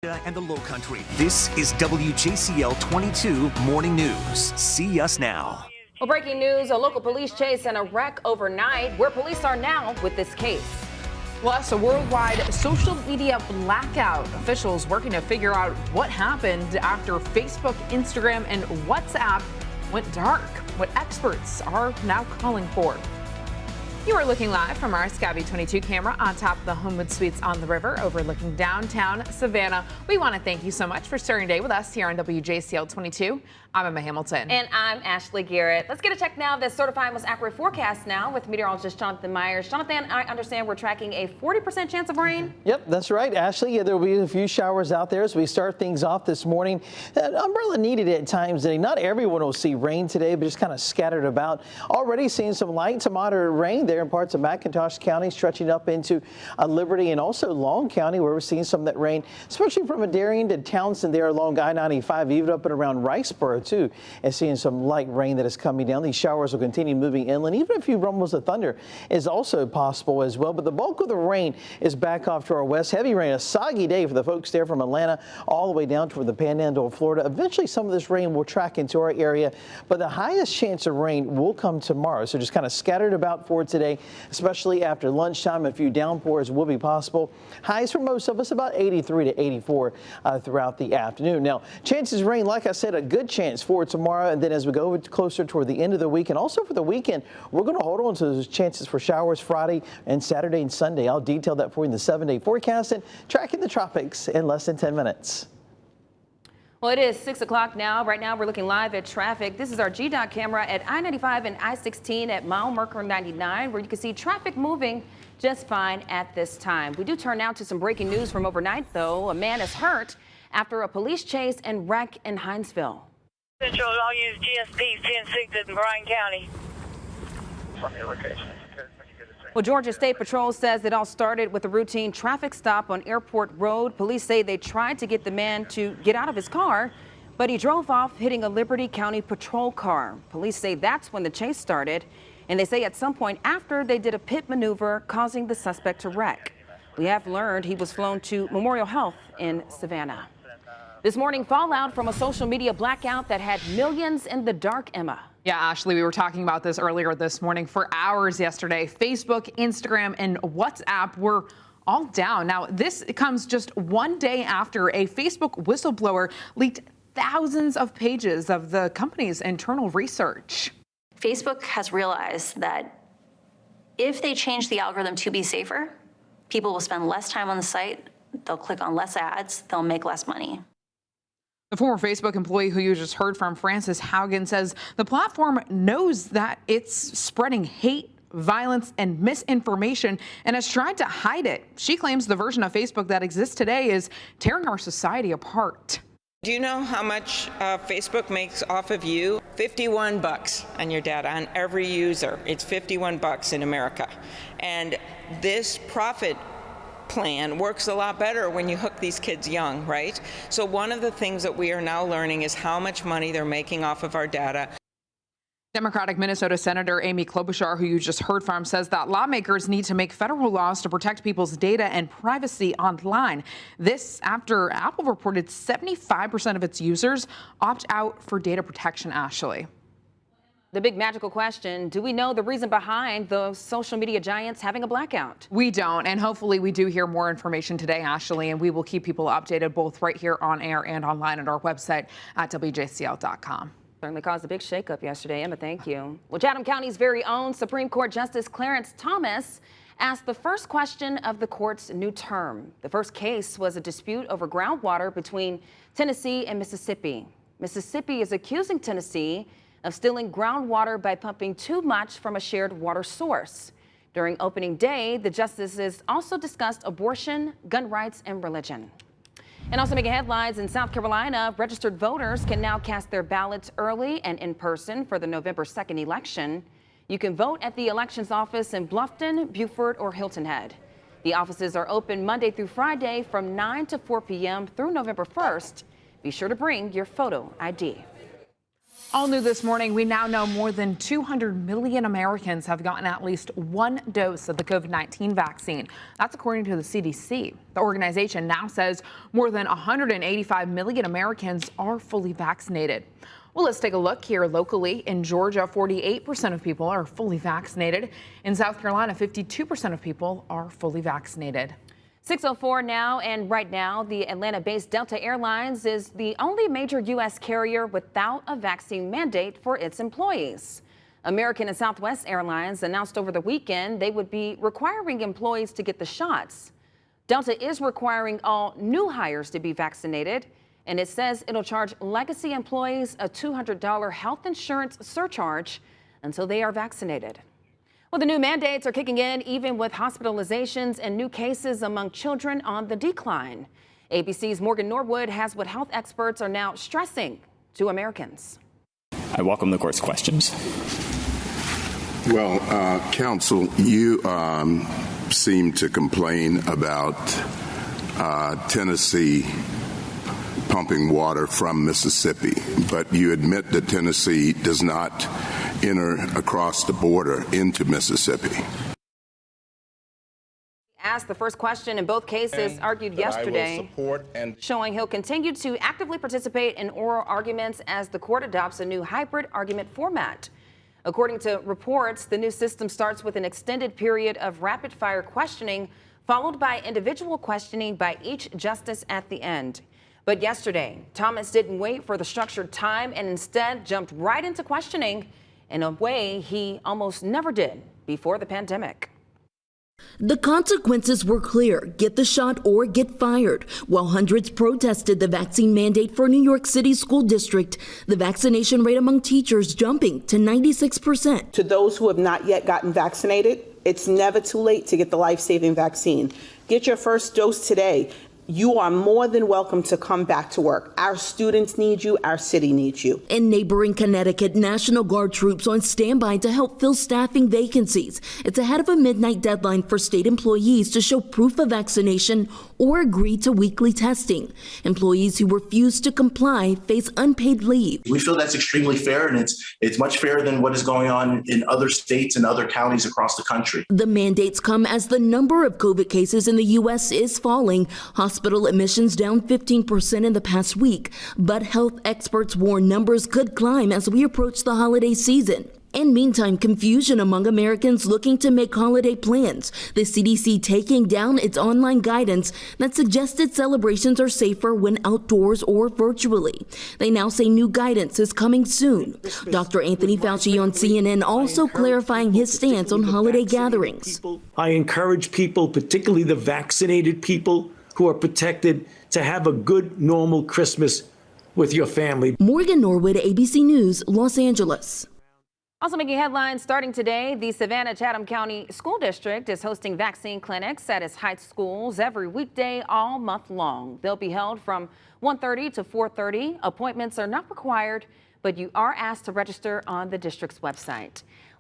And the Low Country. This is WJCL 22 Morning News. See us now. Well, breaking news, a local police chase and a wreck overnight. Where police are now with this case. Plus, a worldwide social media blackout. Officials working to figure out what happened after Facebook, Instagram, and WhatsApp went dark. What experts are now calling for. You are looking live from our Scabby 22 camera on top of the Homewood Suites on the river overlooking downtown Savannah. We want to thank you so much for starting your day with us here on WJCL 22. I'm Emma Hamilton. And I'm Ashley Garrett. Let's get a check now of this certified most accurate forecast now with meteorologist Jonathan Myers. Jonathan, I understand we're tracking a 40% chance of rain. Yep, that's right, Ashley. Yeah, there will be a few showers out there as we start things off this morning. An umbrella needed at times today. Not everyone will see rain today, but just kind of scattered about. Already seeing some light to moderate rain there in parts of McIntosh County, stretching up into Liberty and also Long County, where we're seeing some of that rain, especially from Darien to Townsend there along I-95, even up and around Riceboro too, and seeing some light rain that is coming down. These showers will continue moving inland. Even a few rumbles of thunder is also possible as well, but the bulk of the rain is back off to our west. Heavy rain, a soggy day for the folks there from Atlanta all the way down toward the Panhandle of Florida. Eventually some of this rain will track into our area, but the highest chance of rain will come tomorrow. So just kind of scattered about for today, especially after lunchtime. A few downpours will be possible. Highs for most of us about 83 to 84 throughout the afternoon. Now, chances of rain, like I said, a good chance for tomorrow. And then as we go closer toward the end of the week and also for the weekend, we're going to hold on to those chances for showers Friday and Saturday and Sunday. I'll detail that for you in the 7-day forecast and tracking the tropics in less than 10 minutes. Well, it is 6 o'clock now. Right now, we're looking live at traffic. This is our GDOT camera at I-95 and I-16 at mile marker 99, where you can see traffic moving just fine at this time. We do turn now to some breaking news from overnight, though. A man is hurt after a police chase and wreck in Hinesville. Central, I'll use GSP 10-6 in Bryan County. From your location. Well, Georgia State Patrol says it all started with a routine traffic stop on Airport Road. Police say they tried to get the man to get out of his car, but he drove off, hitting a Liberty County patrol car. Police say that's when the chase started, and they say at some point after they did a pit maneuver, causing the suspect to wreck. We have learned he was flown to Memorial Health in Savannah. This morning, fallout from a social media blackout that had millions in the dark, Emma. Yeah, Ashley, we were talking about this earlier this morning. For hours yesterday, Facebook, Instagram, and WhatsApp were all down. Now, this comes just one day after a Facebook whistleblower leaked thousands of pages of the company's internal research. Facebook has realized that if they change the algorithm to be safer, people will spend less time on the site, they'll click on less ads, they'll make less money. The former Facebook employee who you just heard from, Frances Haugen, says the platform knows that it's spreading hate, violence, and misinformation and has tried to hide it. She claims the version of Facebook that exists today is tearing our society apart. Do you know how much Facebook makes off of you? $51 on your data on every user. It's $51 in America. And this profit plan works a lot better when you hook these kids young, right? So one of the things that we are now learning is how much money they're making off of our data. Democratic Minnesota Senator Amy Klobuchar, who you just heard from, says that lawmakers need to make federal laws to protect people's data and privacy online. This after Apple reported 75% of its users opt out for data protection, Ashley. The big magical question, do we know the reason behind the social media giants having a blackout? We don't, and hopefully we do hear more information today, Ashley, and we will keep people updated both right here on air and online at our website at WJCL.com. Certainly caused a big shakeup yesterday. Emma, thank you. Well, Chatham County's very own Supreme Court Justice Clarence Thomas asked the first question of the court's new term. The first case was a dispute over groundwater between Tennessee and Mississippi. Mississippi is accusing Tennessee of stealing groundwater by pumping too much from a shared water source. During opening day, the justices also discussed abortion, gun rights, and religion. And also making headlines in South Carolina, registered voters can now cast their ballots early and in person for the November 2nd election. You can vote at the elections office in Bluffton, Beaufort, or Hilton Head. The offices are open Monday through Friday from 9 to 4 p.m. through November 1st. Be sure to bring your photo ID. All new this morning, we now know more than 200 million Americans have gotten at least one dose of the COVID-19 vaccine. That's according to the CDC. The organization now says more than 185 million Americans are fully vaccinated. Well, let's take a look here locally. In Georgia, 48% of people are fully vaccinated. In South Carolina, 52% of people are fully vaccinated. 6:04 now, and right now, the Atlanta-based Delta Airlines is the only major U.S. carrier without a vaccine mandate for its employees. American and Southwest Airlines announced over the weekend they would be requiring employees to get the shots. Delta is requiring all new hires to be vaccinated, and it says it'll charge legacy employees a $200 health insurance surcharge until they are vaccinated. Well, the new mandates are kicking in even with hospitalizations and new cases among children on the decline. ABC's Morgan Norwood has what health experts are now stressing to Americans. I welcome the court's questions. Well, counsel, you seem to complain about Tennessee pumping water from Mississippi, but you admit that Tennessee does not enter across the border into Mississippi. Asked the first question in both cases, argued yesterday, showing he'll continue to actively participate in oral arguments as the court adopts a new hybrid argument format. According to reports, the new system starts with an extended period of rapid-fire questioning, followed by individual questioning by each justice at the end. But yesterday, Thomas didn't wait for the structured time and instead jumped right into questioning in a way he almost never did before the pandemic. The consequences were clear: get the shot or get fired. While hundreds protested the vaccine mandate for New York City school district, the vaccination rate among teachers jumping to 96%. To those who have not yet gotten vaccinated, it's never too late to get the life-saving vaccine. Get your first dose today. You are more than welcome to come back to work. Our students need you. Our city needs you. In neighboring Connecticut, National Guard troops on standby to help fill staffing vacancies. It's ahead of a midnight deadline for state employees to show proof of vaccination or agree to weekly testing. Employees who refuse to comply face unpaid leave. We feel that's extremely fair, and it's much fairer than what is going on in other states and other counties across the country. The mandates come as the number of COVID cases in the U.S. is falling. Hospital admissions down 15% in the past week, but health experts warn numbers could climb as we approach the holiday season. And meantime, confusion among Americans looking to make holiday plans. The CDC taking down its online guidance that suggested celebrations are safer when outdoors or virtually. They now say new guidance is coming soon. Dr. Anthony Fauci on CNN also clarifying his stance on holiday gatherings. I encourage people, particularly the vaccinated people who are protected, to have a good, normal Christmas with your family. Morgan Norwood, ABC News, Los Angeles. Also making headlines starting today, the Savannah-Chatham County School District is hosting vaccine clinics at its high schools every weekday all month long. They'll be held from 1:30 to 4:30. Appointments are not required, but you are asked to register on the district's website.